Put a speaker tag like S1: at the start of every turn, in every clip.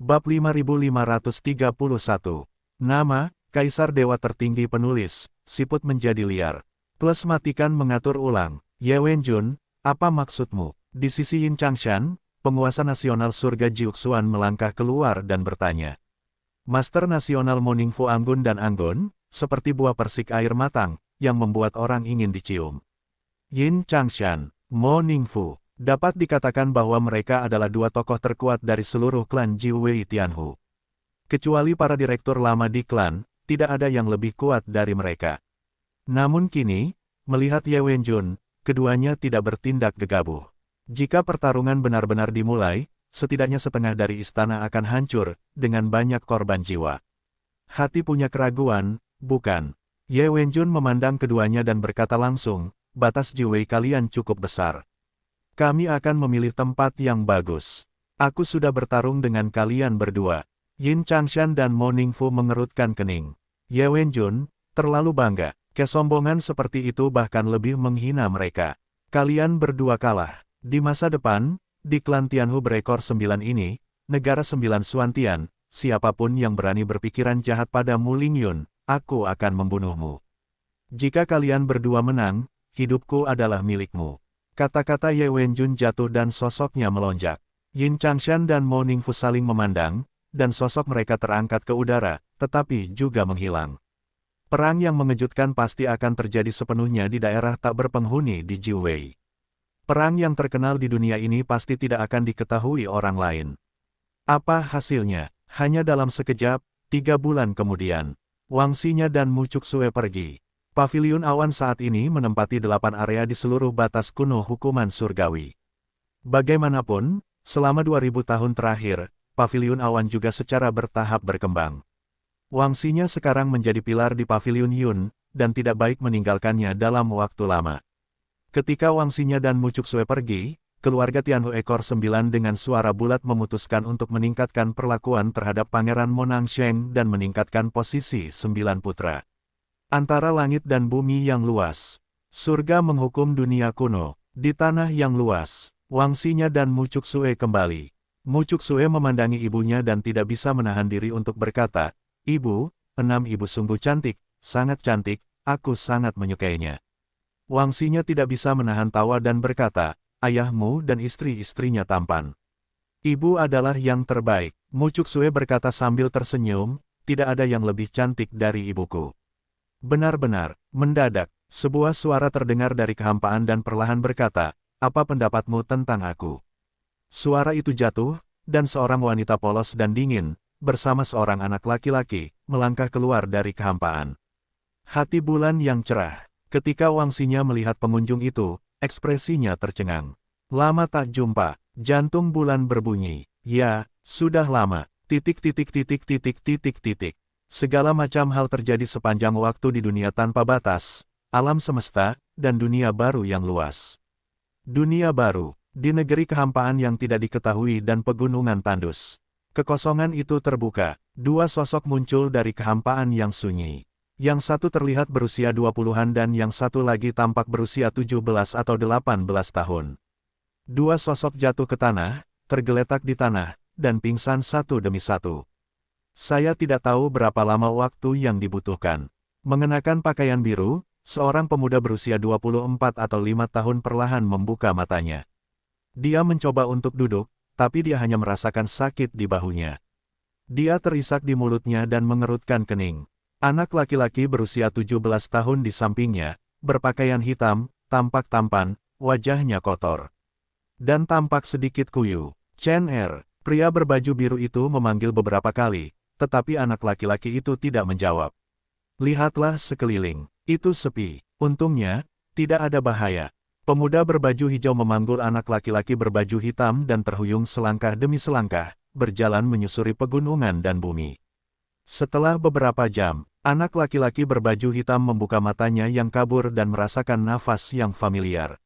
S1: Bab 5531. Nama, Kaisar Dewa Tertinggi Penulis, siput menjadi liar. Plus matikan mengatur ulang. Ye Wenjun, apa maksudmu? Di sisi Yin Changshan, penguasa nasional surga Jiuxuan melangkah keluar dan bertanya. Master nasional Moningfu anggun dan anggun, seperti buah persik air matang, yang membuat orang ingin dicium. Yin Changshan, Moningfu. Dapat dikatakan bahwa mereka adalah dua tokoh terkuat dari seluruh klan Jiwei Tianhu. Kecuali para direktur lama di klan, tidak ada yang lebih kuat dari mereka. Namun kini, melihat Ye Wenjun, keduanya tidak bertindak gegabah. Jika pertarungan benar-benar dimulai, setidaknya setengah dari istana akan hancur, dengan banyak korban jiwa. Hati punya keraguan, bukan? Ye Wenjun memandang keduanya dan berkata langsung, batas Jiwei kalian cukup besar. Kami akan memilih tempat yang bagus. Aku sudah bertarung dengan kalian berdua. Yin Changshan dan Moningfu mengerutkan kening. Ye Wenjun, terlalu bangga. Kesombongan seperti itu bahkan lebih menghina mereka. Kalian berdua kalah. Di masa depan, di klan Tianhu berekor 9 ini, negara 9 Suantian, siapapun yang berani berpikiran jahat pada Mu Lingyun, aku akan membunuhmu. Jika kalian berdua menang, hidupku adalah milikmu. Kata-kata Ye Wenjun jatuh dan sosoknya melonjak. Yin Changshan dan Moningfu saling memandang, dan sosok mereka terangkat ke udara, tetapi juga menghilang. Perang yang mengejutkan pasti akan terjadi sepenuhnya di daerah tak berpenghuni di Jiwei. Perang yang terkenal di dunia ini pasti tidak akan diketahui orang lain. Apa hasilnya? Hanya dalam sekejap, 3 bulan kemudian, Wang Xinya dan Mu Cuxue pergi. Paviliun awan saat ini menempati 8 area di seluruh batas kuno hukuman surgawi. Bagaimanapun, selama 2000 tahun terakhir, Paviliun awan juga secara bertahap berkembang. Wang Xinya sekarang menjadi pilar di Paviliun Yun, dan tidak baik meninggalkannya dalam waktu lama. Ketika Wang Xinya dan Mu Cuxue pergi, keluarga Tianhu ekor 9 dengan suara bulat memutuskan untuk meningkatkan perlakuan terhadap Pangeran Monangsheng dan meningkatkan posisi 9 putra. Antara langit dan bumi yang luas, surga menghukum dunia kuno. Di tanah yang luas, Wang Xinya dan Mu Cuxue kembali. Mu Cuxue memandangi ibunya dan tidak bisa menahan diri untuk berkata, Ibu, 6 ibu sungguh cantik, aku sangat menyukainya. Wang Xinya tidak bisa menahan tawa dan berkata, ayahmu dan istri-istrinya tampan. Ibu adalah yang terbaik. Mu Cuxue berkata sambil tersenyum, tidak ada yang lebih cantik dari ibuku. Benar-benar, mendadak, sebuah suara terdengar dari kehampaan dan perlahan berkata, apa pendapatmu tentang aku? Suara itu jatuh, dan seorang wanita polos dan dingin, bersama seorang anak laki-laki, melangkah keluar dari kehampaan. Hati bulan yang cerah. Ketika Wang Xinya melihat pengunjung itu, ekspresinya tercengang. Lama tak jumpa, jantung bulan berbunyi. Ya, sudah lama. Segala macam hal terjadi sepanjang waktu di dunia tanpa batas, alam semesta, dan dunia baru yang luas. Dunia baru, di negeri kehampaan yang tidak diketahui dan pegunungan tandus. Kekosongan itu terbuka, 2 sosok muncul dari kehampaan yang sunyi. Yang satu terlihat berusia 20-an dan yang satu lagi tampak berusia 17 atau 18 tahun. 2 sosok jatuh ke tanah, tergeletak di tanah, dan pingsan satu demi satu. Saya tidak tahu berapa lama waktu yang dibutuhkan. Mengenakan pakaian biru, seorang pemuda berusia 24 atau 5 tahun perlahan membuka matanya. Dia mencoba untuk duduk, tapi dia hanya merasakan sakit di bahunya. Dia terisak di mulutnya dan mengerutkan kening. Anak laki-laki berusia 17 tahun di sampingnya, berpakaian hitam, tampak tampan, wajahnya kotor. Dan tampak sedikit kuyu. Chen Er, pria berbaju biru itu memanggil beberapa kali. Tetapi anak laki-laki itu tidak menjawab. Lihatlah sekeliling, itu sepi. Untungnya, tidak ada bahaya. Pemuda berbaju hijau memanggul anak laki-laki berbaju hitam dan terhuyung selangkah demi selangkah, berjalan menyusuri pegunungan dan bumi. Setelah beberapa jam, anak laki-laki berbaju hitam membuka matanya yang kabur dan merasakan nafas yang familiar.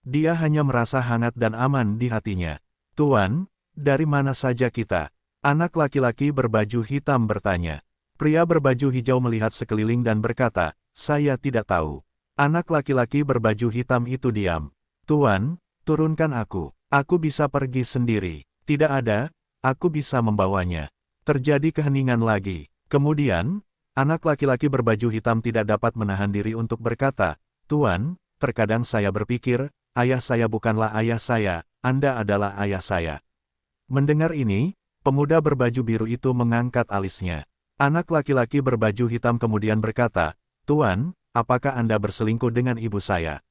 S1: Dia hanya merasa hangat dan aman di hatinya. Tuan, dari mana saja kita? Anak laki-laki berbaju hitam bertanya. Pria berbaju hijau melihat sekeliling dan berkata, saya tidak tahu. Anak laki-laki berbaju hitam itu diam. Tuan, turunkan aku. Aku bisa pergi sendiri. Tidak ada, aku bisa membawanya. Terjadi keheningan lagi. Kemudian, anak laki-laki berbaju hitam tidak dapat menahan diri untuk berkata, "Tuan, terkadang saya berpikir, ayah saya bukanlah ayah saya, Anda adalah ayah saya." Mendengar ini, pemuda berbaju biru itu mengangkat alisnya. Anak laki-laki berbaju hitam kemudian berkata, "Tuan, apakah Anda berselingkuh dengan ibu saya?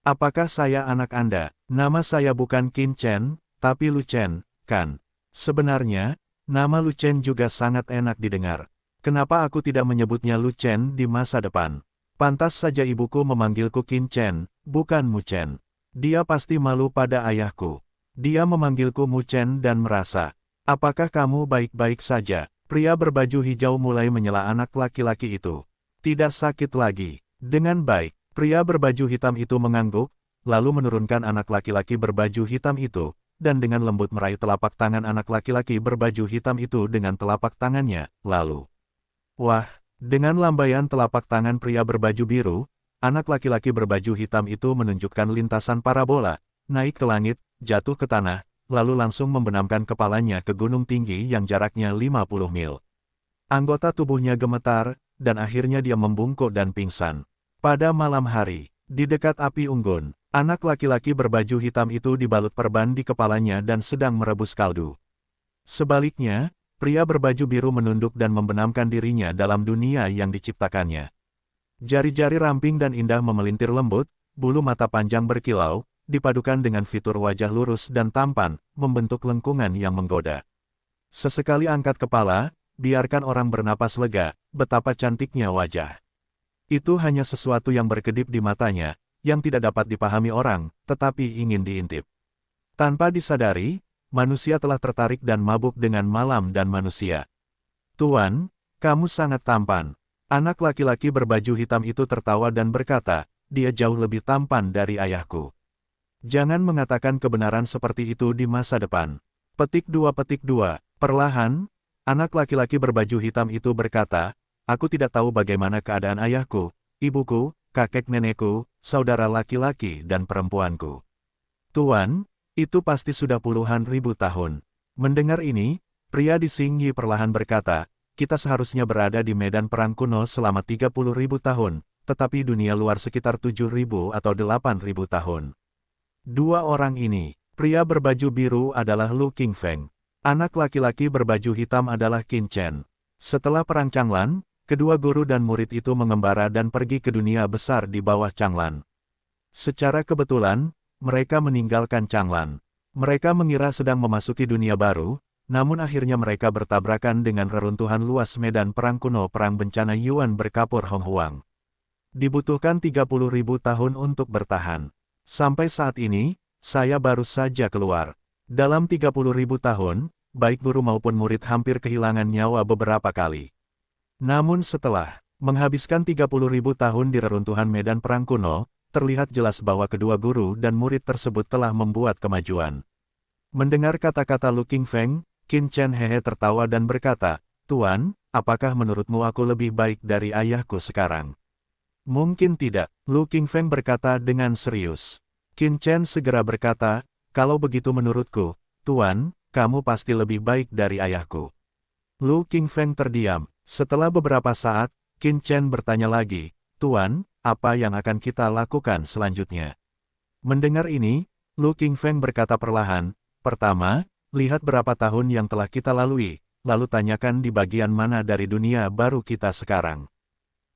S1: Apakah saya anak Anda? Nama saya bukan Qin Chen, tapi Lu Chen, kan? Sebenarnya, nama Lu Chen juga sangat enak didengar. Kenapa aku tidak menyebutnya Lu Chen di masa depan? Pantas saja ibuku memanggilku Qin Chen, bukan Mu Chen. Dia pasti malu pada ayahku. Dia memanggilku Mu Chen dan merasa, apakah kamu baik-baik saja?" Pria berbaju hijau mulai menyela anak laki-laki itu. "Tidak sakit lagi." Dengan baik, pria berbaju hitam itu mengangguk, lalu menurunkan anak laki-laki berbaju hitam itu, dan dengan lembut meraih telapak tangan anak laki-laki berbaju hitam itu dengan telapak tangannya, lalu. Wah, dengan lambaian telapak tangan pria berbaju biru, anak laki-laki berbaju hitam itu menunjukkan lintasan parabola, naik ke langit, jatuh ke tanah, lalu langsung membenamkan kepalanya ke gunung tinggi yang jaraknya 50 mil. Anggota tubuhnya gemetar, dan akhirnya dia membungkuk dan pingsan. Pada malam hari, di dekat api unggun, anak laki-laki berbaju hitam itu dibalut perban di kepalanya dan sedang merebus kaldu. Sebaliknya, pria berbaju biru menunduk dan membenamkan dirinya dalam dunia yang diciptakannya. Jari-jari ramping dan indah memelintir lembut, bulu mata panjang berkilau, dipadukan dengan fitur wajah lurus dan tampan, membentuk lengkungan yang menggoda. Sesekali angkat kepala, biarkan orang bernapas lega, betapa cantiknya wajah. Itu hanya sesuatu yang berkedip di matanya, yang tidak dapat dipahami orang, tetapi ingin diintip. Tanpa disadari, manusia telah tertarik dan mabuk dengan malam dan manusia. "Tuan, kamu sangat tampan." Anak laki-laki berbaju hitam itu tertawa dan berkata, "Dia jauh lebih tampan dari ayahku." Jangan mengatakan kebenaran seperti itu di masa depan. Petik 2. Perlahan, anak laki-laki berbaju hitam itu berkata, "Aku tidak tahu bagaimana keadaan ayahku, ibuku, kakek nenekku, saudara laki-laki dan perempuanku. Tuan, itu pasti sudah puluhan ribu tahun." Mendengar ini, pria di Xingyi perlahan berkata, "Kita seharusnya berada di medan perang kuno selama 30.000 tahun, tetapi dunia luar sekitar 7.000 atau 8.000 tahun. Dua orang ini, pria berbaju biru adalah Lu Qingfeng. Anak laki-laki berbaju hitam adalah Qin Chen. Setelah perang Changlan, kedua guru dan murid itu mengembara dan pergi ke dunia besar di bawah Changlan. Secara kebetulan, mereka meninggalkan Changlan. Mereka mengira sedang memasuki dunia baru, namun akhirnya mereka bertabrakan dengan reruntuhan luas medan perang kuno perang bencana Yuan berkapur Hong Huang. Dibutuhkan 30.000 tahun untuk bertahan. Sampai saat ini, saya baru saja keluar. Dalam 30.000 tahun, baik guru maupun murid hampir kehilangan nyawa beberapa kali. Namun setelah menghabiskan 30.000 tahun di reruntuhan medan perang kuno, terlihat jelas bahwa kedua guru dan murid tersebut telah membuat kemajuan. Mendengar kata-kata Lu Qingfeng, Qin Chen hehe tertawa dan berkata, "Tuan, apakah menurutmu aku lebih baik dari ayahku sekarang?" "Mungkin tidak," Lu Qingfeng berkata dengan serius. Qin Chen segera berkata, "Kalau begitu menurutku, Tuan, kamu pasti lebih baik dari ayahku." Lu Qingfeng terdiam. Setelah beberapa saat, Qin Chen bertanya lagi, "Tuan, apa yang akan kita lakukan selanjutnya?" Mendengar ini, Lu Qingfeng berkata perlahan, "Pertama, lihat berapa tahun yang telah kita lalui, lalu tanyakan di bagian mana dari dunia baru kita sekarang.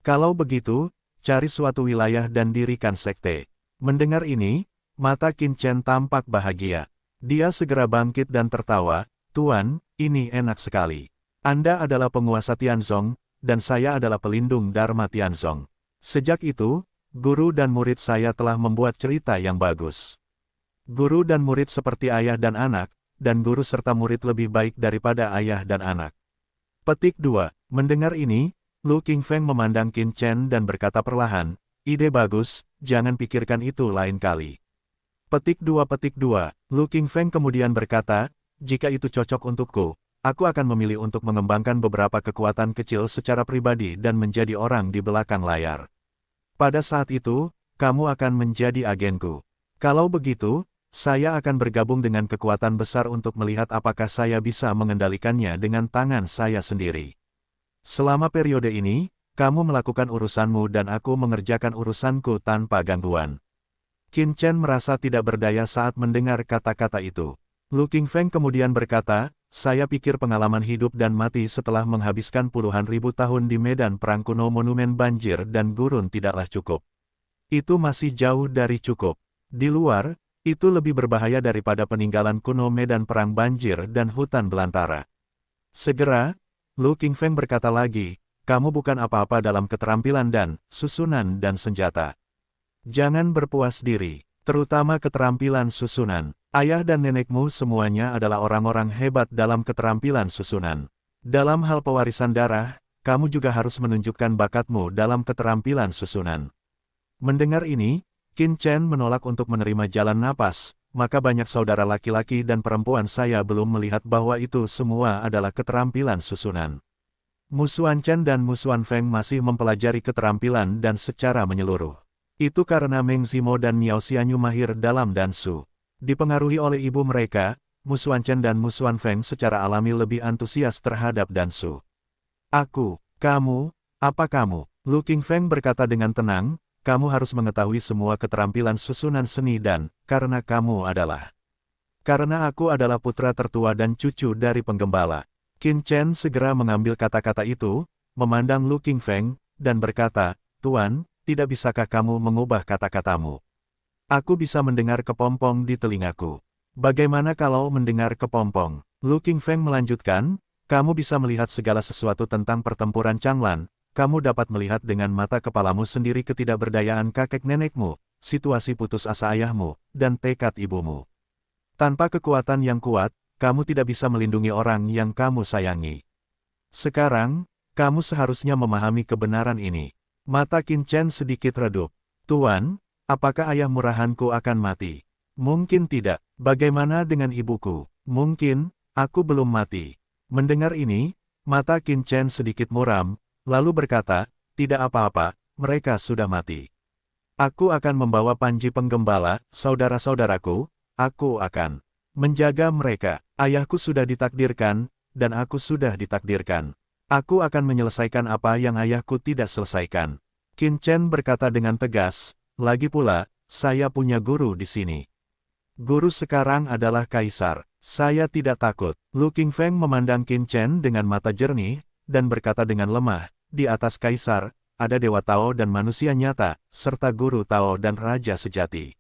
S1: Kalau begitu, cari suatu wilayah dan dirikan sekte." Mendengar ini, mata Qin Chen tampak bahagia. Dia segera bangkit dan tertawa, "Tuan, ini enak sekali. Anda adalah penguasa Tianzong, dan saya adalah pelindung Dharma Tianzong. Sejak itu, guru dan murid saya telah membuat cerita yang bagus. Guru dan murid seperti ayah dan anak, dan guru serta murid lebih baik daripada ayah dan anak." Petik 2. Mendengar ini, Lu Qingfeng memandang Qin Chen dan berkata perlahan, "Ide bagus, jangan pikirkan itu lain kali." Petik 2. Lu Qingfeng kemudian berkata, "Jika itu cocok untukku, aku akan memilih untuk mengembangkan beberapa kekuatan kecil secara pribadi dan menjadi orang di belakang layar. Pada saat itu, kamu akan menjadi agenku. Kalau begitu, saya akan bergabung dengan kekuatan besar untuk melihat apakah saya bisa mengendalikannya dengan tangan saya sendiri. Selama periode ini, kamu melakukan urusanmu dan aku mengerjakan urusanku tanpa gangguan. Qin Chen merasa tidak berdaya saat mendengar kata-kata itu. Lu Qingfeng kemudian berkata, saya pikir pengalaman hidup dan mati setelah menghabiskan puluhan ribu tahun di medan perang kuno monumen banjir dan gurun tidaklah cukup. Itu masih jauh dari cukup. Di luar, itu lebih berbahaya daripada peninggalan kuno medan perang banjir dan hutan belantara. Segera, Lu Qingfeng berkata lagi, kamu bukan apa-apa dalam keterampilan dan susunan dan senjata. Jangan berpuas diri, terutama keterampilan susunan. Ayah dan nenekmu semuanya adalah orang-orang hebat dalam keterampilan susunan. Dalam hal pewarisan darah, kamu juga harus menunjukkan bakatmu dalam keterampilan susunan. Mendengar ini, Qin Chen menolak untuk menerima jalan napas, maka banyak saudara laki-laki dan perempuan saya belum melihat bahwa itu semua adalah keterampilan susunan. Mu Xuanchen dan Mu Xuanfeng masih mempelajari keterampilan dan secara menyeluruh. Itu karena Meng Zimo dan Miao Xianyu mahir dalam dansu. Dipengaruhi oleh ibu mereka, Mu Xuanchen dan Mu Xuanfeng secara alami lebih antusias terhadap dansu. Kamu, apa kamu? Lu Qingfeng berkata dengan tenang, kamu harus mengetahui semua keterampilan susunan seni dan, karena aku adalah putra tertua dan cucu dari penggembala. Qin Chen segera mengambil kata-kata itu, memandang Lu Qingfeng, dan berkata, Tuan, tidak bisakah kamu mengubah kata-katamu? Aku bisa mendengar kepompong di telingaku. Bagaimana kalau mendengar kepompong? Lu Qingfeng melanjutkan, kamu bisa melihat segala sesuatu tentang pertempuran Changlan, kamu dapat melihat dengan mata kepalamu sendiri ketidakberdayaan kakek nenekmu, situasi putus asa ayahmu, dan tekad ibumu. Tanpa kekuatan yang kuat, kamu tidak bisa melindungi orang yang kamu sayangi. Sekarang, kamu seharusnya memahami kebenaran ini. Mata Qin Chen sedikit redup. Tuan, apakah ayah murahanku akan mati? Mungkin tidak. Bagaimana dengan ibuku? Mungkin, aku belum mati. Mendengar ini, mata Qin Chen sedikit muram, lalu berkata, tidak apa-apa, mereka sudah mati. Aku akan membawa panji penggembala, saudara-saudaraku, aku akan menjaga mereka. Ayahku sudah ditakdirkan, dan aku sudah ditakdirkan. Aku akan menyelesaikan apa yang ayahku tidak selesaikan. Qin Chen berkata dengan tegas, lagi pula, saya punya guru di sini. Guru sekarang adalah kaisar. Saya tidak takut. Lu Qingfeng memandang Qin Chen dengan mata jernih, dan berkata dengan lemah, di atas kaisar, ada dewa Tao dan manusia nyata, serta guru Tao dan raja sejati.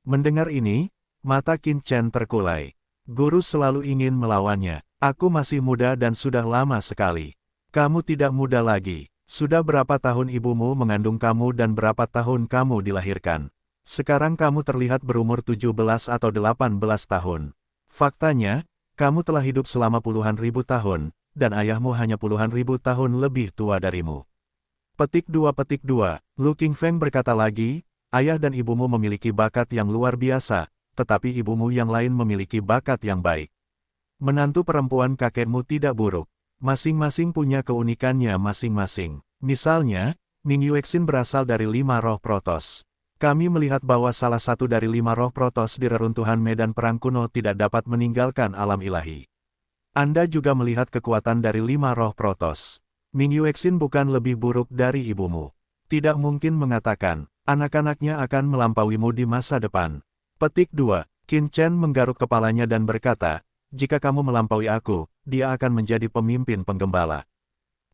S1: Mendengar ini, mata Qin Chen terkulai. Guru selalu ingin melawannya. Aku masih muda dan sudah lama sekali. Kamu tidak muda lagi. Sudah berapa tahun ibumu mengandung kamu dan berapa tahun kamu dilahirkan? Sekarang kamu terlihat berumur 17 atau 18 tahun. Faktanya, kamu telah hidup selama puluhan ribu tahun, dan ayahmu hanya puluhan ribu tahun lebih tua darimu. Petik 2. Lu Qingfeng berkata lagi, ayah dan ibumu memiliki bakat yang luar biasa, tetapi ibumu yang lain memiliki bakat yang baik. Menantu perempuan kakekmu tidak buruk. Masing-masing punya keunikannya masing-masing. Misalnya, Ming Yuexin berasal dari 5 roh protos. Kami melihat bahwa salah satu dari 5 roh protos di reruntuhan medan perang kuno tidak dapat meninggalkan alam ilahi. Anda juga melihat kekuatan dari 5 roh protos. Ming Yuexin bukan lebih buruk dari ibumu. Tidak mungkin mengatakan, anak-anaknya akan melampauimu di masa depan. Petik 2. Qin Chen menggaruk kepalanya dan berkata, jika kamu melampaui aku, dia akan menjadi pemimpin penggembala.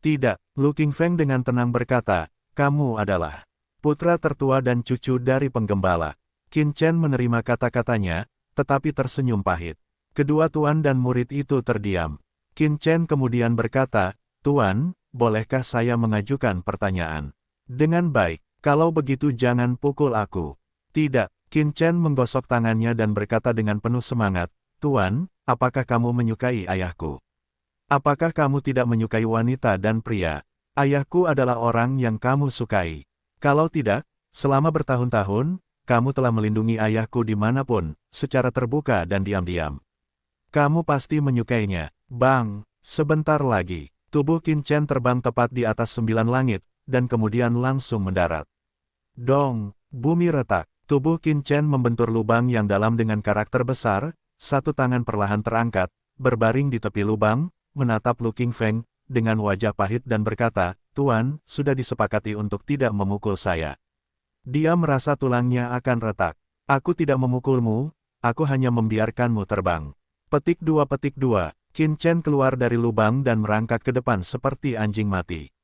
S1: Tidak, Lu Qingfeng dengan tenang berkata, kamu adalah putra tertua dan cucu dari penggembala. Qin Chen menerima kata-katanya, tetapi tersenyum pahit. Kedua tuan dan murid itu terdiam. Qin Chen kemudian berkata, Tuan, bolehkah saya mengajukan pertanyaan? Dengan baik, kalau begitu jangan pukul aku. Tidak, Qin Chen menggosok tangannya dan berkata dengan penuh semangat, Tuan, apakah kamu menyukai ayahku? Apakah kamu tidak menyukai wanita dan pria? Ayahku adalah orang yang kamu sukai. Kalau tidak, selama bertahun-tahun, kamu telah melindungi ayahku dimanapun, secara terbuka dan diam-diam. Kamu pasti menyukainya. Bang, sebentar lagi, tubuh Qin Chen terbang tepat di atas 9 langit, dan kemudian langsung mendarat. Dong, bumi retak. Tubuh Qin Chen membentur lubang yang dalam dengan karakter besar, satu tangan perlahan terangkat, berbaring di tepi lubang, menatap Lu Qingfeng, dengan wajah pahit dan berkata, "Tuan, sudah disepakati untuk tidak memukul saya." Dia merasa tulangnya akan retak. "Aku tidak memukulmu, aku hanya membiarkanmu terbang." Petik 2. Qin Chen keluar dari lubang dan merangkak ke depan seperti anjing mati.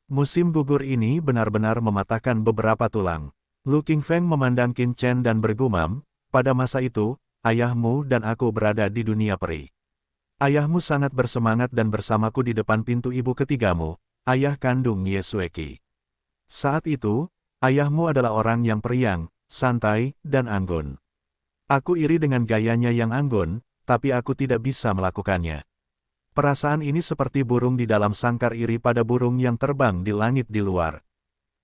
S1: Musim gugur ini benar-benar mematahkan beberapa tulang. Lu Qingfeng memandang Qin Chen dan bergumam, "Pada masa itu, ayahmu dan aku berada di dunia peri. Ayahmu sangat bersemangat dan bersamaku di depan pintu ibu ketigamu, ayah kandung Ye Xueqi. Saat itu, ayahmu adalah orang yang periang, santai, dan anggun. Aku iri dengan gayanya yang anggun, tapi aku tidak bisa melakukannya. Perasaan ini seperti burung di dalam sangkar iri pada burung yang terbang di langit di luar.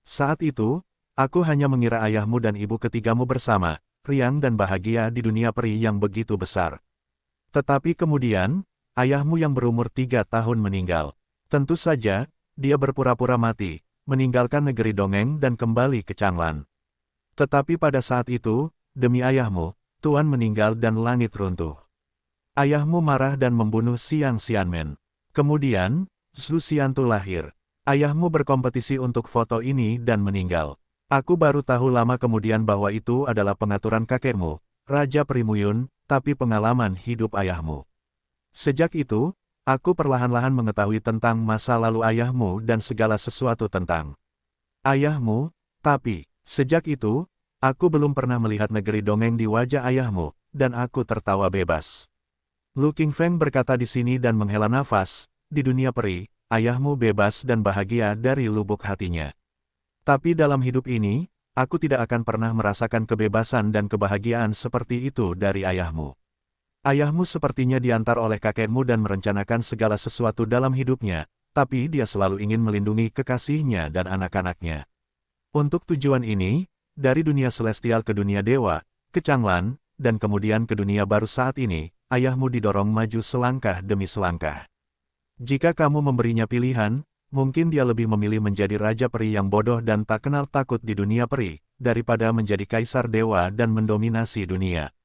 S1: Saat itu, aku hanya mengira ayahmu dan ibu ketigamu bersama, riang dan bahagia di dunia peri yang begitu besar. Tetapi kemudian, ayahmu yang berumur 3 tahun meninggal. Tentu saja, dia berpura-pura mati, meninggalkan negeri dongeng dan kembali ke Changlan. Tetapi pada saat itu, demi ayahmu, Tuan meninggal dan langit runtuh. Ayahmu marah dan membunuh Xiang Xianmen. Kemudian, Zhu Xiantu lahir. Ayahmu berkompetisi untuk foto ini dan meninggal. Aku baru tahu lama kemudian bahwa itu adalah pengaturan kakekmu, Raja Perimuyun, tapi pengalaman hidup ayahmu. Sejak itu, aku perlahan-lahan mengetahui tentang masa lalu ayahmu dan segala sesuatu tentang ayahmu, tapi, sejak itu, aku belum pernah melihat negeri dongeng di wajah ayahmu, dan aku tertawa bebas." Lu Qingfeng berkata di sini dan menghela nafas, "Di dunia peri, ayahmu bebas dan bahagia dari lubuk hatinya. Tapi dalam hidup ini, aku tidak akan pernah merasakan kebebasan dan kebahagiaan seperti itu dari ayahmu. Ayahmu sepertinya diantar oleh kakekmu dan merencanakan segala sesuatu dalam hidupnya, tapi dia selalu ingin melindungi kekasihnya dan anak-anaknya. Untuk tujuan ini, dari dunia celestial ke dunia dewa, ke Changlan, dan kemudian ke dunia baru saat ini, ayahmu didorong maju selangkah demi selangkah. Jika kamu memberinya pilihan, mungkin dia lebih memilih menjadi raja peri yang bodoh dan tak kenal takut di dunia peri, daripada menjadi kaisar dewa dan mendominasi dunia."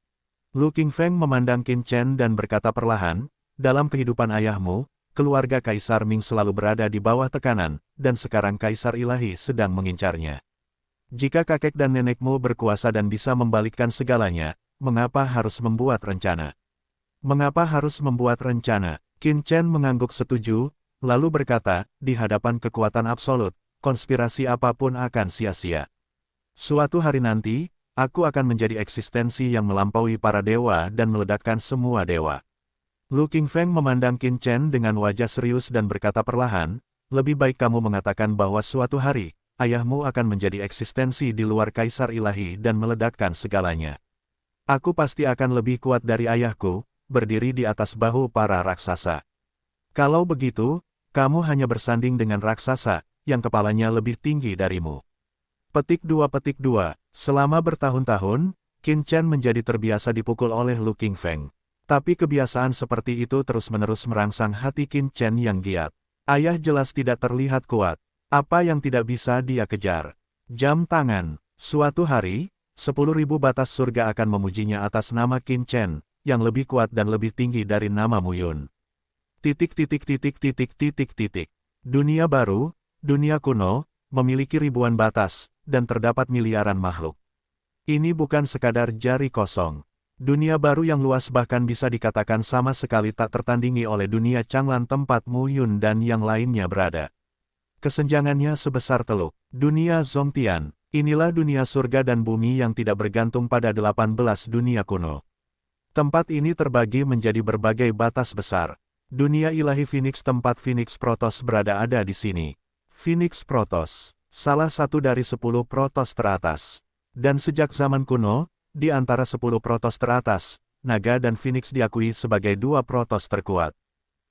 S1: Lu Qingfeng memandang Qin Chen dan berkata perlahan, "Dalam kehidupan ayahmu, keluarga Kaisar Ming selalu berada di bawah tekanan, dan sekarang Kaisar Ilahi sedang mengincarnya. Jika kakek dan nenekmu berkuasa dan bisa membalikkan segalanya, mengapa harus membuat rencana?" "Mengapa harus membuat rencana?" Qin Chen mengangguk setuju, lalu berkata, "Di hadapan kekuatan absolut, konspirasi apapun akan sia-sia. Suatu hari nanti, aku akan menjadi eksistensi yang melampaui para dewa dan meledakkan semua dewa." Lu Qingfeng memandang Qin Chen dengan wajah serius dan berkata perlahan, "Lebih baik kamu mengatakan bahwa suatu hari, ayahmu akan menjadi eksistensi di luar Kaisar Ilahi dan meledakkan segalanya. Aku pasti akan lebih kuat dari ayahku, berdiri di atas bahu para raksasa. Kalau begitu, kamu hanya bersanding dengan raksasa, yang kepalanya lebih tinggi darimu." Petik 2. Selama bertahun-tahun, Qin Chen menjadi terbiasa dipukul oleh Lu Qingfeng. Tapi kebiasaan seperti itu terus-menerus merangsang hati Qin Chen yang giat. Ayah jelas tidak terlihat kuat. Apa yang tidak bisa dia kejar? Jam tangan. Suatu hari, 10.000 batas surga akan memujinya atas nama Qin Chen, yang lebih kuat dan lebih tinggi dari nama Muyun. Dunia baru, dunia kuno, memiliki ribuan batas, dan terdapat miliaran makhluk. Ini bukan sekadar jari kosong. Dunia baru yang luas bahkan bisa dikatakan sama sekali tak tertandingi oleh dunia Changlan tempat Muyun dan yang lainnya berada. Kesenjangannya sebesar teluk. Dunia Zongtian, inilah dunia surga dan bumi yang tidak bergantung pada 18 dunia kuno. Tempat ini terbagi menjadi berbagai batas besar. Dunia ilahi Phoenix tempat Phoenix Protoss berada ada di sini. Phoenix Protoss, salah satu dari 10 Protoss teratas. Dan sejak zaman kuno, di antara 10 Protoss teratas, naga dan Phoenix diakui sebagai 2 Protoss terkuat.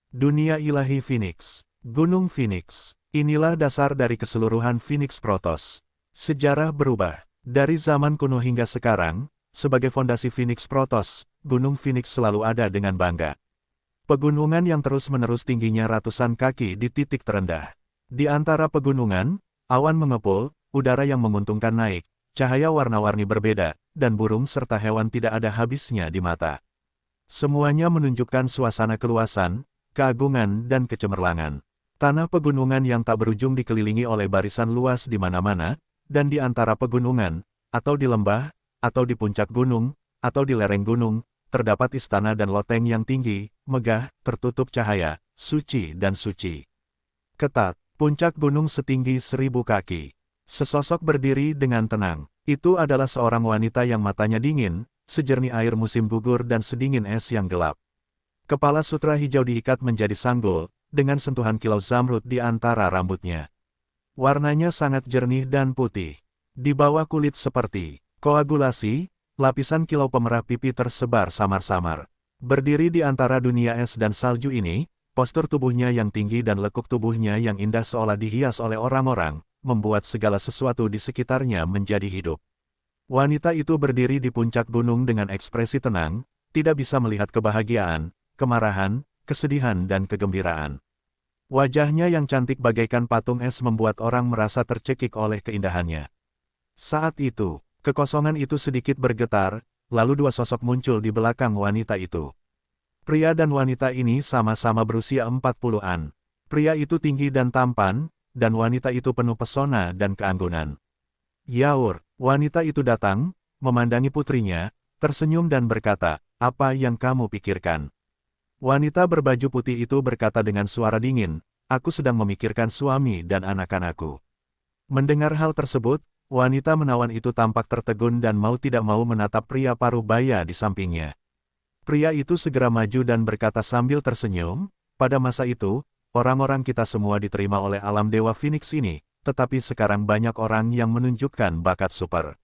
S1: Dunia ilahi Phoenix, Gunung Phoenix, inilah dasar dari keseluruhan Phoenix Protoss. Sejarah berubah. Dari zaman kuno hingga sekarang, sebagai fondasi Phoenix Protoss, Gunung Phoenix selalu ada dengan bangga. Pegunungan yang terus-menerus tingginya ratusan kaki di titik terendah. Di antara pegunungan, awan mengepul, udara yang menguntungkan naik, cahaya warna-warni berbeda, dan burung serta hewan tidak ada habisnya di mata. Semuanya menunjukkan suasana keluasan, keagungan dan kecemerlangan. Tanah pegunungan yang tak berujung dikelilingi oleh barisan luas di mana-mana, dan di antara pegunungan, atau di lembah, atau di puncak gunung, atau di lereng gunung, terdapat istana dan loteng yang tinggi, megah, tertutup cahaya, suci dan suci. Ketat, puncak gunung setinggi 1000 kaki. Sesosok berdiri dengan tenang. Itu adalah seorang wanita yang matanya dingin, sejernih air musim gugur dan sedingin es yang gelap. Kepala sutra hijau diikat menjadi sanggul, dengan sentuhan kilau zamrud di antara rambutnya. Warnanya sangat jernih dan putih. Di bawah kulit seperti koagulasi, lapisan kilau pemerah pipi tersebar samar-samar. Berdiri di antara dunia es dan salju ini, postur tubuhnya yang tinggi dan lekuk tubuhnya yang indah seolah dihias oleh orang-orang, membuat segala sesuatu di sekitarnya menjadi hidup. Wanita itu berdiri di puncak gunung dengan ekspresi tenang, tidak bisa melihat kebahagiaan, kemarahan, kesedihan dan kegembiraan. Wajahnya yang cantik bagaikan patung es membuat orang merasa tercekik oleh keindahannya. Saat itu, kekosongan itu sedikit bergetar, lalu dua sosok muncul di belakang wanita itu. Pria dan wanita ini sama-sama berusia 40-an. Pria itu tinggi dan tampan, dan wanita itu penuh pesona dan keanggunan. Yaur, wanita itu datang, memandangi putrinya, tersenyum dan berkata, "Apa yang kamu pikirkan?" Wanita berbaju putih itu berkata dengan suara dingin, "Aku sedang memikirkan suami dan anak-anakku." Mendengar hal tersebut, wanita menawan itu tampak tertegun dan mau tidak mau menatap pria paruh baya di sampingnya. Pria itu segera maju dan berkata sambil tersenyum, "Pada masa itu, orang-orang kita semua diterima oleh alam Dewa Phoenix ini, tetapi sekarang banyak orang yang menunjukkan bakat super.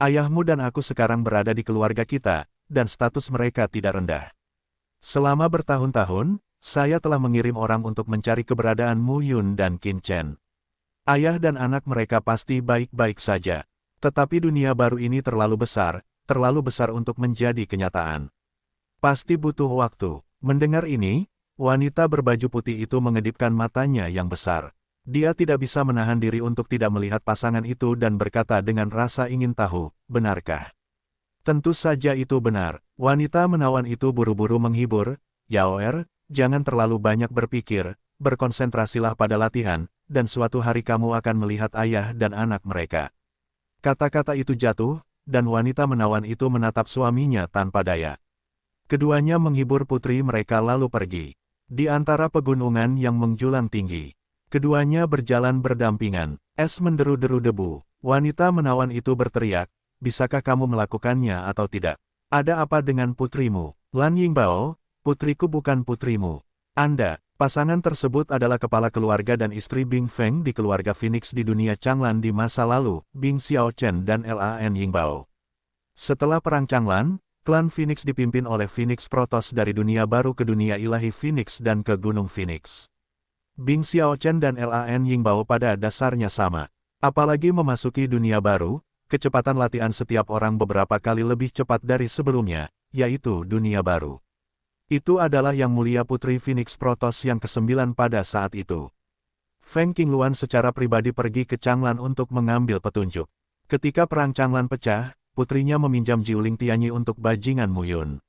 S1: Ayahmu dan aku sekarang berada di keluarga kita, dan status mereka tidak rendah. Selama bertahun-tahun, saya telah mengirim orang untuk mencari keberadaan Mu Yun dan Qin Chen. Ayah dan anak mereka pasti baik-baik saja. Tetapi dunia baru ini terlalu besar untuk menjadi kenyataan. Pasti butuh waktu." Mendengar ini, wanita berbaju putih itu mengedipkan matanya yang besar. Dia tidak bisa menahan diri untuk tidak melihat pasangan itu dan berkata dengan rasa ingin tahu, "Benarkah?" Tentu saja itu benar. Wanita menawan itu buru-buru menghibur, "Yaoer, jangan terlalu banyak berpikir, berkonsentrasilah pada latihan, dan suatu hari kamu akan melihat ayah dan anak mereka." Kata-kata itu jatuh, dan wanita menawan itu menatap suaminya tanpa daya. Keduanya menghibur putri mereka lalu pergi. Di antara pegunungan yang menjulang tinggi, keduanya berjalan berdampingan. Es menderu-deru debu. Wanita menawan itu berteriak, "Bisakah kamu melakukannya atau tidak? Ada apa dengan putrimu?" "Lan Yingbao, putriku bukan putrimu. Anda." Pasangan tersebut adalah kepala keluarga dan istri Bing Feng di keluarga Phoenix di dunia Changlan di masa lalu, Bing Xiaochen dan Lan Yingbao. Setelah Perang Changlan, klan Phoenix dipimpin oleh Phoenix Protoss dari dunia baru ke dunia ilahi Phoenix dan ke Gunung Phoenix. Bing Xiaochen dan Lan Yingbao pada dasarnya sama. Apalagi memasuki dunia baru, kecepatan latihan setiap orang beberapa kali lebih cepat dari sebelumnya, yaitu dunia baru. Itu adalah Yang Mulia Putri Phoenix Protoss yang ke-9 pada saat itu. Feng Qingluan secara pribadi pergi ke Changlan untuk mengambil petunjuk. Ketika Perang Changlan pecah, putrinya meminjam Jiuling Tianyi untuk bajingan Mu Yun.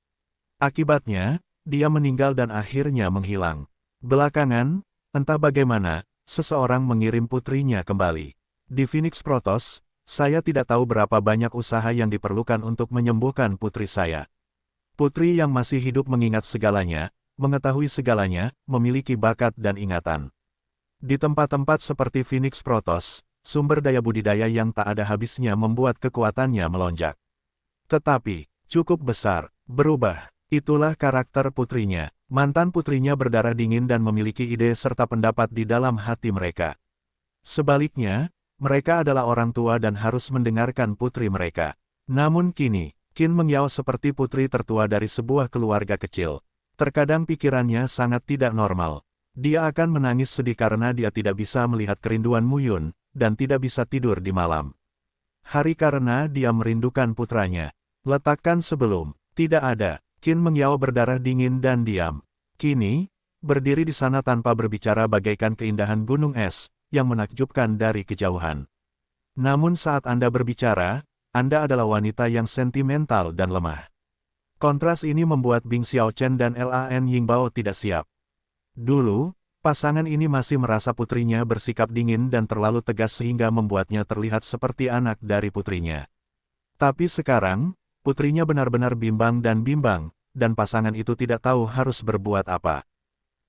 S1: Akibatnya, dia meninggal dan akhirnya menghilang. Belakangan, entah bagaimana, seseorang mengirim putrinya kembali. Di Phoenix Protoss, saya tidak tahu berapa banyak usaha yang diperlukan untuk menyembuhkan putri saya. Putri yang masih hidup mengingat segalanya, mengetahui segalanya, memiliki bakat dan ingatan. Di tempat-tempat seperti Phoenix Protoss, sumber daya budidaya yang tak ada habisnya membuat kekuatannya melonjak. Tetapi, cukup besar, berubah. Itulah karakter putrinya. Mantan putrinya berdarah dingin dan memiliki ide serta pendapat di dalam hati mereka. Sebaliknya, mereka adalah orang tua dan harus mendengarkan putri mereka. Namun kini, Qin Mengyao seperti putri tertua dari sebuah keluarga kecil. Terkadang pikirannya sangat tidak normal. Dia akan menangis sedih karena dia tidak bisa melihat kerinduan Mu Yun, dan tidak bisa tidur di malam hari karena dia merindukan putranya. Letakkan sebelum, tidak ada. Qin Mengyao berdarah dingin dan diam. Kini, berdiri di sana tanpa berbicara bagaikan keindahan gunung es, yang menakjubkan dari kejauhan. Namun saat Anda berbicara, Anda adalah wanita yang sentimental dan lemah. Kontras ini membuat Bing Xiaochen dan Lan Yingbao tidak siap. Dulu, pasangan ini masih merasa putrinya bersikap dingin dan terlalu tegas sehingga membuatnya terlihat seperti anak dari putrinya. Tapi sekarang, putrinya benar-benar bimbang, dan pasangan itu tidak tahu harus berbuat apa.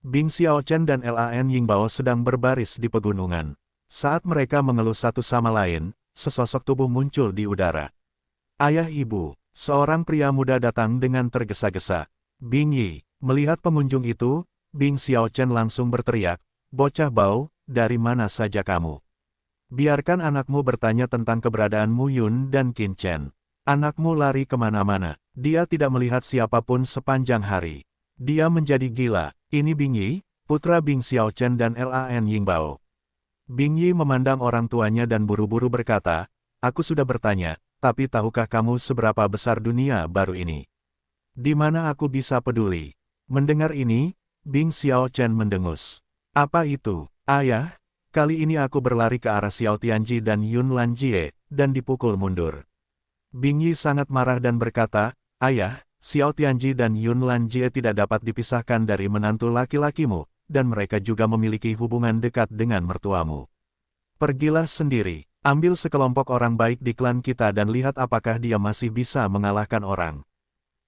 S1: Bing Xiaochen dan Lan Yingbao sedang berbaris di pegunungan. Saat mereka mengeluh satu sama lain, sesosok tubuh muncul di udara. Ayah ibu, seorang pria muda datang dengan tergesa-gesa. Bing Yi, melihat pengunjung itu, Bing Xiaochen langsung berteriak, "Bocah bau, dari mana saja kamu? Biarkan anakmu bertanya tentang keberadaan Mu Yun dan Qin Chen. Anakmu lari kemana-mana. Dia tidak melihat siapapun sepanjang hari. Dia menjadi gila." Ini Bing Yi, putra Bing Xiaochen dan Lan Yingbao. Bing Yi memandang orang tuanya dan buru-buru berkata, "Aku sudah bertanya, tapi tahukah kamu seberapa besar dunia baru ini? Di mana aku bisa peduli?" Mendengar ini, Bing Xiaochen mendengus. "Apa itu, ayah? Kali ini aku berlari ke arah Xiao Tianji dan Yun Lanjie, dan dipukul mundur." Bing Yi sangat marah dan berkata, "Ayah, Xiao Tianji dan Yun Lanjie tidak dapat dipisahkan dari menantu laki-lakimu, dan mereka juga memiliki hubungan dekat dengan mertuamu. Pergilah sendiri, ambil sekelompok orang baik di klan kita dan lihat apakah dia masih bisa mengalahkan orang."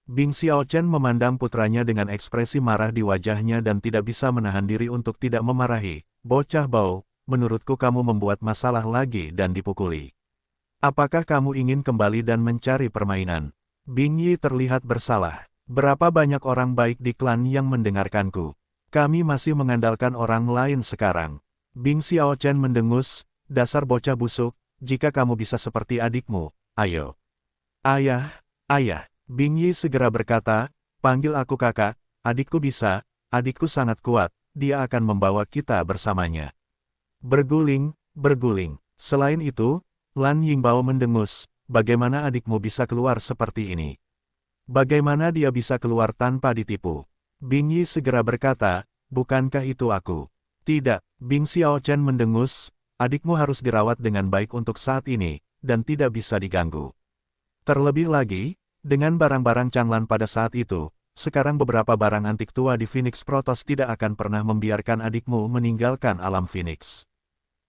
S1: Bing Xiaochen memandang putranya dengan ekspresi marah di wajahnya dan tidak bisa menahan diri untuk tidak memarahi. "Bocah bau, menurutku kamu membuat masalah lagi dan dipukuli. Apakah kamu ingin kembali dan mencari permainan?" Bing Yi terlihat bersalah. "Berapa banyak orang baik di klan yang mendengarkanku? Kami masih mengandalkan orang lain sekarang." Bing Xiaochen mendengus, "Dasar bocah busuk, jika kamu bisa seperti adikmu, ayo." "Ayah, ayah." Bing Yi segera berkata, "Panggil aku kakak, adikku bisa, adikku sangat kuat, dia akan membawa kita bersamanya." Berguling, berguling. Selain itu, Lan Yingbao mendengus, "Bagaimana adikmu bisa keluar seperti ini? Bagaimana dia bisa keluar tanpa ditipu?" Bing Yi segera berkata, "Bukankah itu aku?" "Tidak." Bing Xiaochen mendengus, "Adikmu harus dirawat dengan baik untuk saat ini, dan tidak bisa diganggu. Terlebih lagi, dengan barang-barang Changlan pada saat itu, sekarang beberapa barang antik tua di Phoenix Protoss tidak akan pernah membiarkan adikmu meninggalkan alam Phoenix."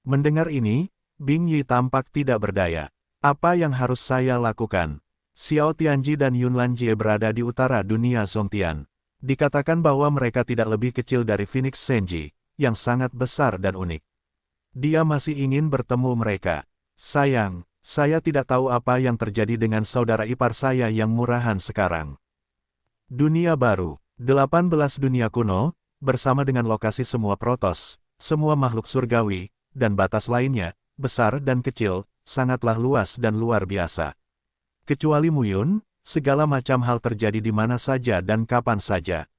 S1: Mendengar ini, Bing Yi tampak tidak berdaya. "Apa yang harus saya lakukan?" Xiao Tianji dan Yun Lanjie berada di utara dunia Zhongtian. Dikatakan bahwa mereka tidak lebih kecil dari Phoenix Senji, yang sangat besar dan unik. Dia masih ingin bertemu mereka. "Sayang, saya tidak tahu apa yang terjadi dengan saudara ipar saya yang murahan sekarang." Dunia baru, 18 dunia kuno, bersama dengan lokasi semua Protoss, semua makhluk surgawi, dan batas lainnya, besar dan kecil, sangatlah luas dan luar biasa. Kecuali Mu Yun, segala macam hal terjadi di mana saja dan kapan saja.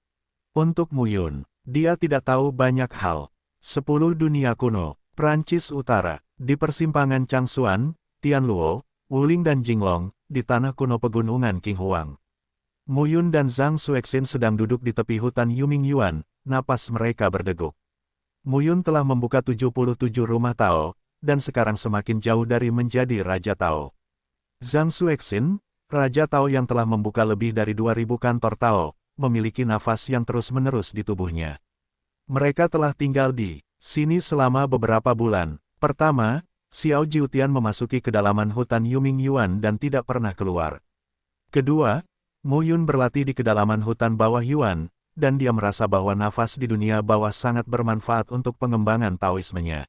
S1: Untuk Mu Yun, dia tidak tahu banyak hal. 10 dunia kuno, Prancis Utara, di persimpangan Changsuan, Tianluo, Wuling dan Jinglong, di tanah kuno pegunungan Qinghuang. Mu Yun dan Zhang Xuexin sedang duduk di tepi hutan Yuming Yuan, napas mereka berdeguk. Mu Yun telah membuka 77 rumah Tao, dan sekarang semakin jauh dari menjadi Raja Tao. Zhang Xuexin, Raja Tao yang telah membuka lebih dari 2000 kantor Tao, memiliki nafas yang terus-menerus di tubuhnya. Mereka telah tinggal di sini selama beberapa bulan. Pertama, Xiao Jiutian memasuki kedalaman hutan Yuming Yuan dan tidak pernah keluar. Kedua, Mu Yun berlatih di kedalaman hutan bawah Yuan, dan dia merasa bahwa nafas di dunia bawah sangat bermanfaat untuk pengembangan Taoismenya.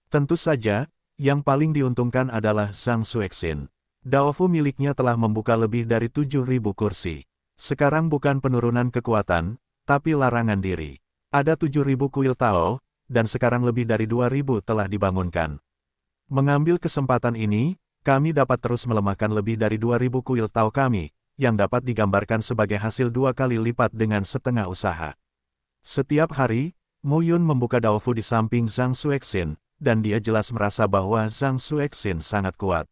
S1: Tentu saja, yang paling diuntungkan adalah Zhang Xuexin. Daofu miliknya telah membuka lebih dari 7.000 kursi. Sekarang bukan penurunan kekuatan, tapi larangan diri. Ada 7.000 kuil Tao, dan sekarang lebih dari 2.000 telah dibangunkan. Mengambil kesempatan ini, kami dapat terus melemahkan lebih dari 2.000 kuil Tao kami, yang dapat digambarkan sebagai hasil 2 kali lipat dengan setengah usaha. Setiap hari, Mu Yun membuka Daofu di samping Zhang Xuexin, dan dia jelas merasa bahwa Zhang Xuexin sangat kuat.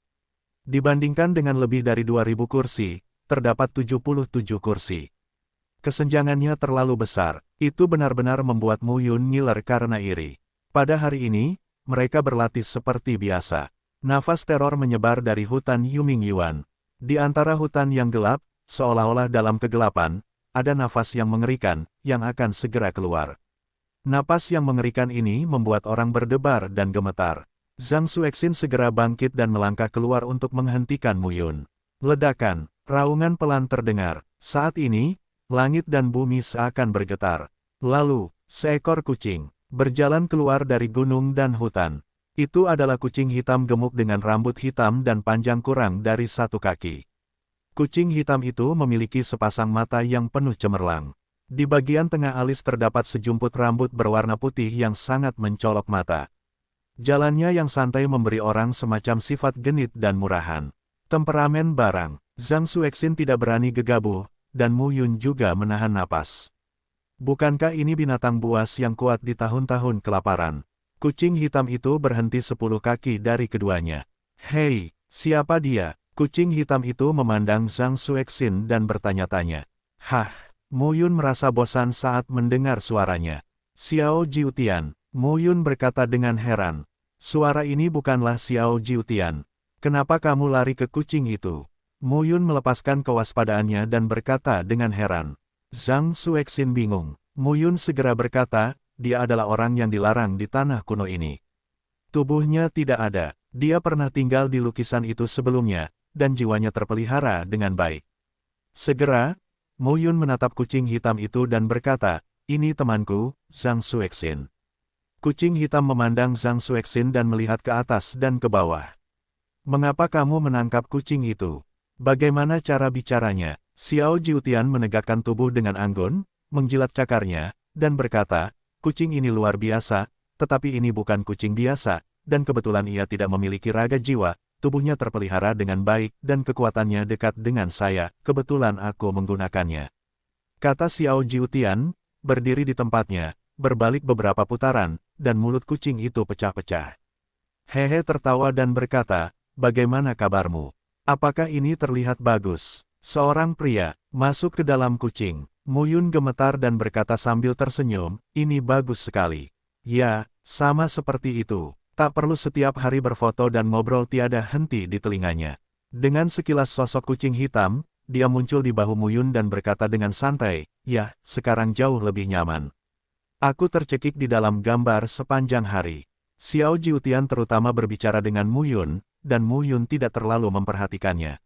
S1: Dibandingkan dengan lebih dari 2.000 kursi, terdapat 77 kursi. Kesenjangannya terlalu besar, itu benar-benar membuat Mu Yun ngiler karena iri. Pada hari ini, mereka berlatih seperti biasa. Nafas teror menyebar dari hutan Yuming Yuan. Di antara hutan yang gelap, seolah-olah dalam kegelapan, ada nafas yang mengerikan, yang akan segera keluar. Napas yang mengerikan ini membuat orang berdebar dan gemetar. Zhang Xuexin segera bangkit dan melangkah keluar untuk menghentikan Mu Yun. Ledakan, raungan pelan terdengar. Saat ini, langit dan bumi seakan bergetar. Lalu, seekor kucing berjalan keluar dari gunung dan hutan. Itu adalah kucing hitam gemuk dengan rambut hitam dan panjang kurang dari 1 kaki. Kucing hitam itu memiliki sepasang mata yang penuh cemerlang. Di bagian tengah alis terdapat sejumput rambut berwarna putih yang sangat mencolok mata. Jalannya yang santai memberi orang semacam sifat genit dan murahan. Temperamen barang, Zhang Xuexin tidak berani gegabah, dan Mu Yun juga menahan napas. Bukankah ini binatang buas yang kuat di tahun-tahun kelaparan? Kucing hitam itu berhenti 10 kaki dari keduanya. Hei, siapa dia? Kucing hitam itu memandang Zhang Xuexin dan bertanya-tanya. Hah, Mu Yun merasa bosan saat mendengar suaranya. Xiao Jiutian, Mu Yun berkata dengan heran. Suara ini bukanlah Xiao Jiutian. Kenapa kamu lari ke kucing itu? Mu Yun melepaskan kewaspadaannya dan berkata dengan heran. Zhang Xuexin bingung. Mu Yun segera berkata, dia adalah orang yang dilarang di tanah kuno ini. Tubuhnya tidak ada, dia pernah tinggal di lukisan itu sebelumnya, dan jiwanya terpelihara dengan baik. Segera, Mu Yun menatap kucing hitam itu dan berkata, ini temanku, Zhang Xuexin. Kucing hitam memandang Zhang Xuexin dan melihat ke atas dan ke bawah. Mengapa kamu menangkap kucing itu? Bagaimana cara bicaranya? Xiao Jiutian menegakkan tubuh dengan anggun, menjilat cakarnya, dan berkata, kucing ini luar biasa, tetapi ini bukan kucing biasa, dan kebetulan ia tidak memiliki raga jiwa, tubuhnya terpelihara dengan baik dan kekuatannya dekat dengan saya, kebetulan aku menggunakannya. Kata Xiao Jiutian, berdiri di tempatnya, berbalik beberapa putaran, dan mulut kucing itu pecah-pecah. Hehe tertawa dan berkata, bagaimana kabarmu? Apakah ini terlihat bagus? Seorang pria, masuk ke dalam kucing. Mu Yun gemetar dan berkata sambil tersenyum, ini bagus sekali. Ya, sama seperti itu. Tak perlu setiap hari berfoto dan ngobrol tiada henti di telinganya. Dengan sekilas sosok kucing hitam, dia muncul di bahu Mu Yun dan berkata dengan santai, ya, sekarang jauh lebih nyaman. Aku tercekik di dalam gambar sepanjang hari. Xiao Jiutian terutama berbicara dengan Mu Yun, dan Mu Yun tidak terlalu memperhatikannya.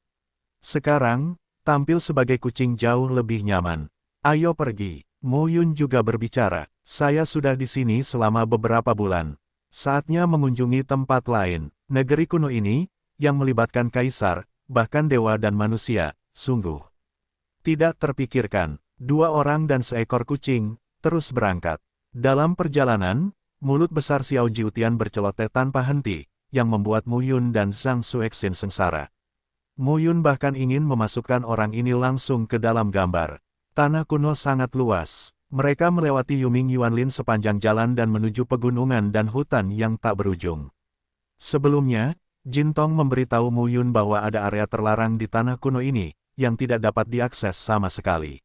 S1: Sekarang, tampil sebagai kucing jauh lebih nyaman. Ayo pergi. Mu Yun juga berbicara. Saya sudah di sini selama beberapa bulan. Saatnya mengunjungi tempat lain. Negeri kuno ini, yang melibatkan kaisar, bahkan dewa dan manusia, sungguh tidak terpikirkan. 2 orang dan seekor kucing, terus berangkat. Dalam perjalanan, mulut besar Xiao Jiutian berceloteh tanpa henti, yang membuat Mu Yun dan Zhang Xuexin sengsara. Mu Yun bahkan ingin memasukkan orang ini langsung ke dalam gambar. Tanah kuno sangat luas. Mereka melewati Yuming Yuanlin sepanjang jalan dan menuju pegunungan dan hutan yang tak berujung. Sebelumnya, Jin Tong memberitahu Mu Yun bahwa ada area terlarang di tanah kuno ini, yang tidak dapat diakses sama sekali.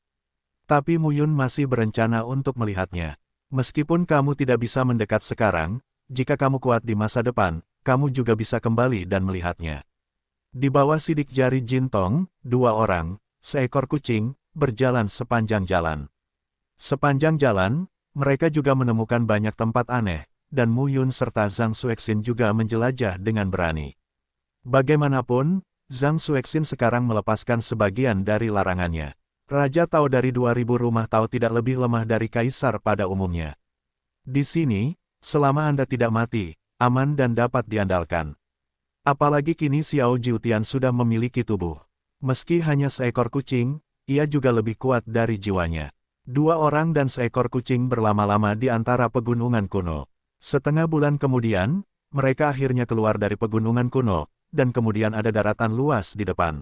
S1: Tapi Mu Yun masih berencana untuk melihatnya. Meskipun kamu tidak bisa mendekat sekarang, jika kamu kuat di masa depan, kamu juga bisa kembali dan melihatnya. Di bawah sidik jari Jin Tong, 2 orang, seekor kucing, berjalan sepanjang jalan. Sepanjang jalan, mereka juga menemukan banyak tempat aneh, dan Mu Yun serta Zhang Xuexin juga menjelajah dengan berani. Bagaimanapun, Zhang Xuexin sekarang melepaskan sebagian dari larangannya. Raja Tao dari 2000 rumah Tao tidak lebih lemah dari kaisar pada umumnya. Di sini, selama Anda tidak mati, aman dan dapat diandalkan. Apalagi kini Xiao Jiutian sudah memiliki tubuh. Meski hanya seekor kucing, ia juga lebih kuat dari jiwanya. 2 orang dan seekor kucing berlama-lama di antara pegunungan kuno. Setengah bulan kemudian, mereka akhirnya keluar dari pegunungan kuno, dan kemudian ada daratan luas di depan.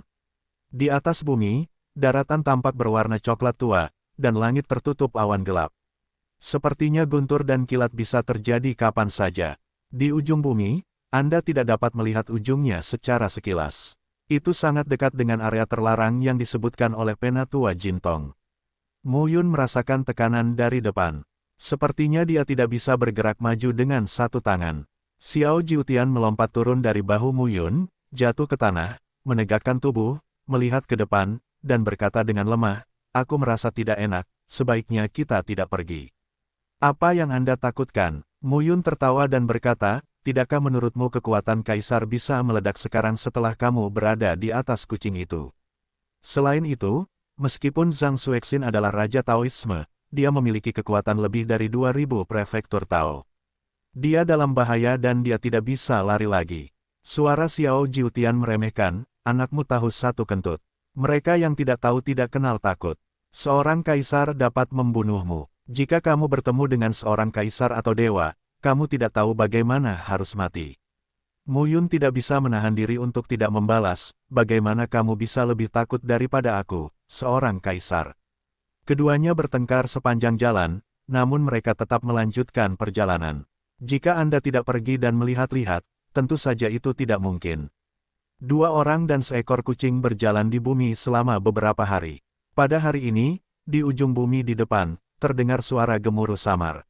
S1: Di atas bumi, daratan tampak berwarna coklat tua, dan langit tertutup awan gelap. Sepertinya guntur dan kilat bisa terjadi kapan saja. Di ujung bumi, Anda tidak dapat melihat ujungnya secara sekilas. Itu sangat dekat dengan area terlarang yang disebutkan oleh Penatua Jin Tong. Mu Yun merasakan tekanan dari depan. Sepertinya dia tidak bisa bergerak maju dengan satu tangan. Xiao Jiutian melompat turun dari bahu Mu Yun, jatuh ke tanah, menegakkan tubuh, melihat ke depan, dan berkata dengan lemah, "Aku merasa tidak enak, sebaiknya kita tidak pergi." "Apa yang Anda takutkan?" Mu Yun tertawa dan berkata, "Tidakkah menurutmu kekuatan kaisar bisa meledak sekarang setelah kamu berada di atas kucing itu? Selain itu, meskipun Zhang Xuexin adalah Raja Taoisme, dia memiliki kekuatan lebih dari 2000 prefektur Tao. Dia dalam bahaya dan dia tidak bisa lari lagi." Suara Xiao Jiutian meremehkan, "Anakmu tahu satu kentut. Mereka yang tidak tahu tidak kenal takut. Seorang kaisar dapat membunuhmu. Jika kamu bertemu dengan seorang kaisar atau dewa, kamu tidak tahu bagaimana harus mati." Mu Yun tidak bisa menahan diri untuk tidak membalas, "Bagaimana kamu bisa lebih takut daripada aku, seorang kaisar?" Keduanya bertengkar sepanjang jalan, namun mereka tetap melanjutkan perjalanan. Jika Anda tidak pergi dan melihat-lihat, tentu saja itu tidak mungkin. Dua orang dan seekor kucing berjalan di bumi selama beberapa hari. Pada hari ini, di ujung bumi di depan, terdengar suara gemuruh samar.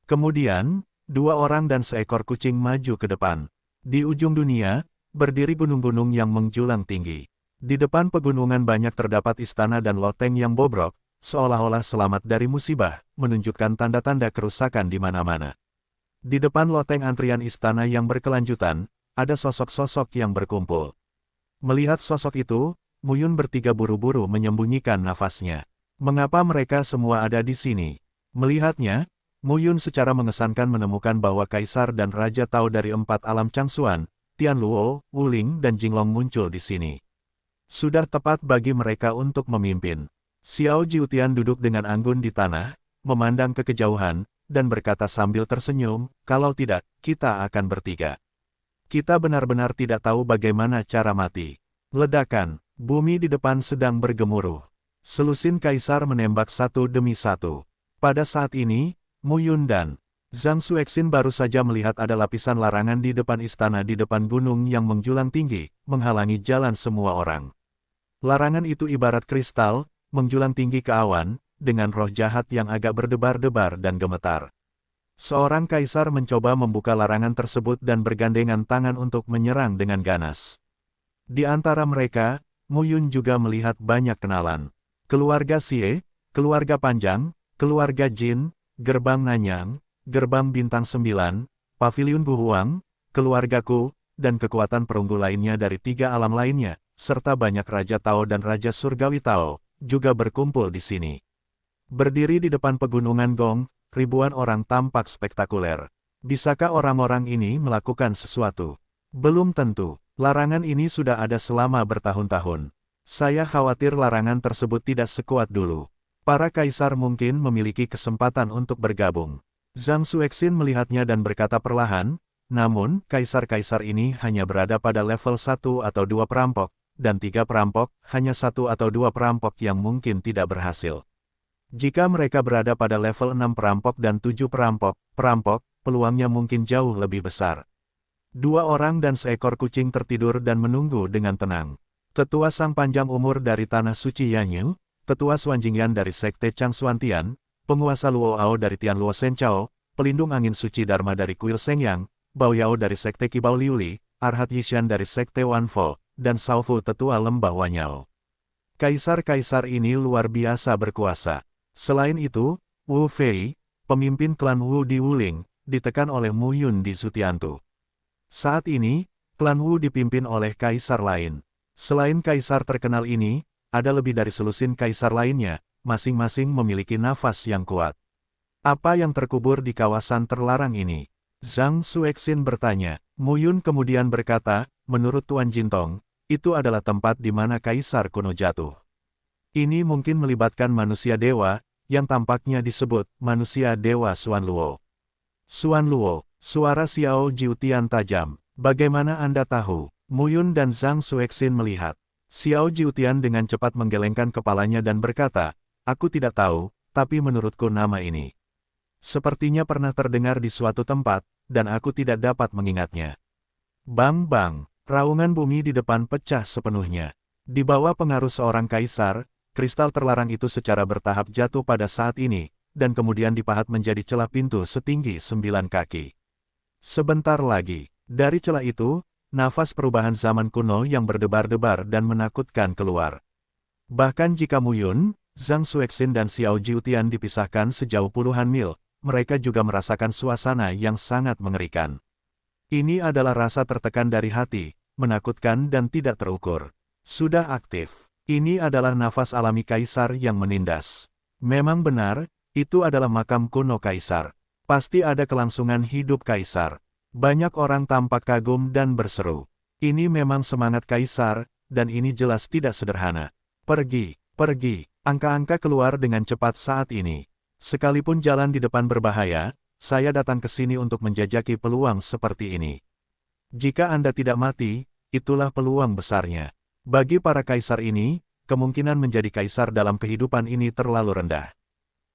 S1: Kemudian, dua orang dan seekor kucing maju ke depan. Di ujung dunia, berdiri gunung-gunung yang menjulang tinggi. Di depan pegunungan banyak terdapat istana dan loteng yang bobrok, seolah-olah selamat dari musibah, menunjukkan tanda-tanda kerusakan di mana-mana. Di depan loteng antrian istana yang berkelanjutan, ada sosok-sosok yang berkumpul. Melihat sosok itu, Mu Yun bertiga buru-buru menyembunyikan nafasnya. Mengapa mereka semua ada di sini? Melihatnya, Mu Yun secara mengesankan menemukan bahwa kaisar dan raja Tao dari 4 alam Changsuan, Tian Luo, Wu Ling dan Jinglong muncul di sini. Sudah tepat bagi mereka untuk memimpin. Xiao Jiutian duduk dengan anggun di tanah, memandang ke kejauhan, dan berkata sambil tersenyum, "Kalau tidak, kita akan bertiga. Kita benar-benar tidak tahu bagaimana cara mati." Ledakan, bumi di depan sedang bergemuruh. Selusin kaisar menembak satu demi satu. Pada saat ini, Mu Yun dan Zhang Xuexin baru saja melihat ada lapisan larangan di depan istana di depan gunung yang menjulang tinggi, menghalangi jalan semua orang. Larangan itu ibarat kristal, menjulang tinggi ke awan, dengan roh jahat yang agak berdebar-debar dan gemetar. Seorang kaisar mencoba membuka larangan tersebut dan bergandengan tangan untuk menyerang dengan ganas. Di antara mereka, Mu Yun juga melihat banyak kenalan. Keluarga Xie, keluarga Panjang, keluarga Jin, gerbang Nanyang, gerbang Bintang 9, paviliun Guhuang, keluarga Ku, dan kekuatan perunggu lainnya dari 3 alam lainnya, serta banyak Raja Tao dan Raja Surgawi Tao, juga berkumpul di sini. Berdiri di depan pegunungan Gong, ribuan orang tampak spektakuler. Bisakah orang-orang ini melakukan sesuatu? Belum tentu. Larangan ini sudah ada selama bertahun-tahun. Saya khawatir larangan tersebut tidak sekuat dulu. Para kaisar mungkin memiliki kesempatan untuk bergabung. Zhang Xuexin melihatnya dan berkata perlahan, "Namun, kaisar-kaisar ini hanya berada pada level 1 atau 2 perampok, dan 3 perampok, hanya 1 atau 2 perampok yang mungkin tidak berhasil. Jika mereka berada pada level 6 perampok dan 7 perampok, peluangnya mungkin jauh lebih besar." Dua orang dan seekor kucing tertidur dan menunggu dengan tenang. Tetua Sang Panjang Umur dari Tanah Suci Yanyu, Tetua Xuan Jingyan dari Sekte Changsuan Tian, Penguasa Luo Ao dari Tian Luo Sen Chao, Pelindung Angin Suci Dharma dari Kuil Sengyang, Bao Yao dari Sekte Kibao Liuli, Arhat Yishan dari Sekte Wan Fo, dan Shaofu Tetua Lembah Wanyao. Kaisar-kaisar ini luar biasa berkuasa. Selain itu, Wu Fei, pemimpin klan Wu di Wuling, ditekan oleh Mu Yun di Zutiantu. Saat ini, klan Wu dipimpin oleh kaisar lain. Selain kaisar terkenal ini, ada lebih dari selusin kaisar lainnya, masing-masing memiliki nafas yang kuat. Apa yang terkubur di kawasan terlarang ini? Zhang Xuexin bertanya. Mu Yun kemudian berkata, "Menurut Tuan Jintong, itu adalah tempat di mana kaisar kuno jatuh. Ini mungkin melibatkan manusia dewa, yang tampaknya disebut manusia dewa Xuan Luo." Xuan Luo. Suara Xiao Jiutian tajam. "Bagaimana Anda tahu?" Mu Yun dan Zhang Xuexin melihat. Xiao Jiutian dengan cepat menggelengkan kepalanya dan berkata, "Aku tidak tahu, tapi menurutku nama ini sepertinya pernah terdengar di suatu tempat, dan aku tidak dapat mengingatnya." Bang-bang, raungan bumi di depan pecah sepenuhnya. Di bawah pengaruh seorang kaisar, kristal terlarang itu secara bertahap jatuh pada saat ini, dan kemudian dipahat menjadi celah pintu setinggi 9 kaki. Sebentar lagi, dari celah itu, nafas perubahan zaman kuno yang berdebar-debar dan menakutkan keluar. Bahkan jika Mu Yun, Zhang Xuexin dan Xiao Jiutian dipisahkan sejauh puluhan mil, mereka juga merasakan suasana yang sangat mengerikan. Ini adalah rasa tertekan dari hati, menakutkan dan tidak terukur. Sudah aktif. Ini adalah nafas alami kaisar yang menindas. Memang benar, itu adalah makam kuno kaisar. Pasti ada kelangsungan hidup kaisar. Banyak orang tampak kagum dan berseru. Ini memang semangat kaisar, dan ini jelas tidak sederhana. Pergi, pergi. Angka-angka keluar dengan cepat saat ini. Sekalipun jalan di depan berbahaya, saya datang ke sini untuk menjajaki peluang seperti ini. Jika Anda tidak mati, itulah peluang besarnya. Bagi para kaisar ini, kemungkinan menjadi kaisar dalam kehidupan ini terlalu rendah.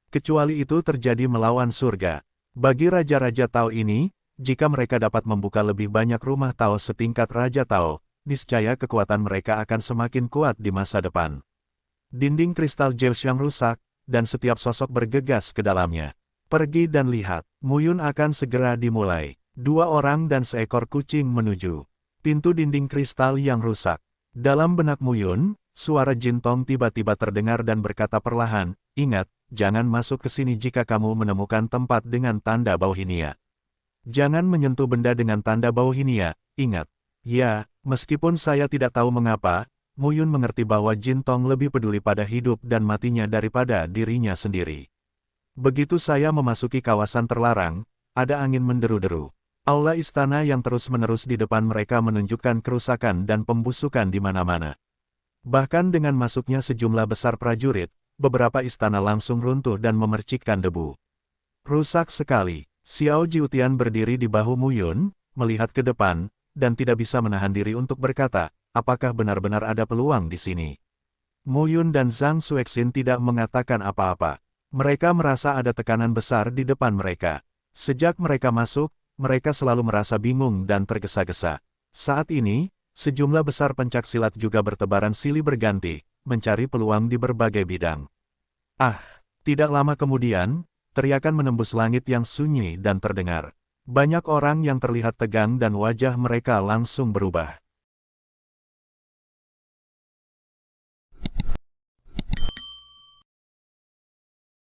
S1: Kecuali itu terjadi melawan surga. Bagi raja-raja Tao ini, jika mereka dapat membuka lebih banyak rumah Tao setingkat Raja Tao, niscaya kekuatan mereka akan semakin kuat di masa depan. Dinding kristal Zhexiang rusak, dan setiap sosok bergegas ke dalamnya. Pergi dan lihat, Mu Yun akan segera dimulai. 2 orang dan seekor kucing menuju pintu dinding kristal yang rusak. Dalam benak Mu Yun, suara Jin Tong tiba-tiba terdengar dan berkata perlahan, "Ingat, jangan masuk ke sini jika kamu menemukan tempat dengan tanda Bauhinia. Jangan menyentuh benda dengan tanda Bauhinia, ingat." Ya, meskipun saya tidak tahu mengapa, Mu Yun mengerti bahwa Jin Tong lebih peduli pada hidup dan matinya daripada dirinya sendiri. Begitu saya memasuki kawasan terlarang, ada angin menderu-deru. Aula istana yang terus-menerus di depan mereka menunjukkan kerusakan dan pembusukan di mana-mana. Bahkan dengan masuknya sejumlah besar prajurit, beberapa istana langsung runtuh dan memercikkan debu. Rusak sekali. Xiao Jiutian berdiri di bahu Mu Yun, melihat ke depan, dan tidak bisa menahan diri untuk berkata, apakah benar-benar ada peluang di sini? Mu Yun dan Zhang Xuexin tidak mengatakan apa-apa. Mereka merasa ada tekanan besar di depan mereka. Sejak mereka masuk, mereka selalu merasa bingung dan tergesa-gesa. Saat ini, sejumlah besar pencaksilat juga bertebaran silih berganti, mencari peluang di berbagai bidang. Ah, tidak lama kemudian, teriakan menembus langit yang sunyi dan terdengar. Banyak orang yang terlihat tegang dan wajah mereka langsung berubah.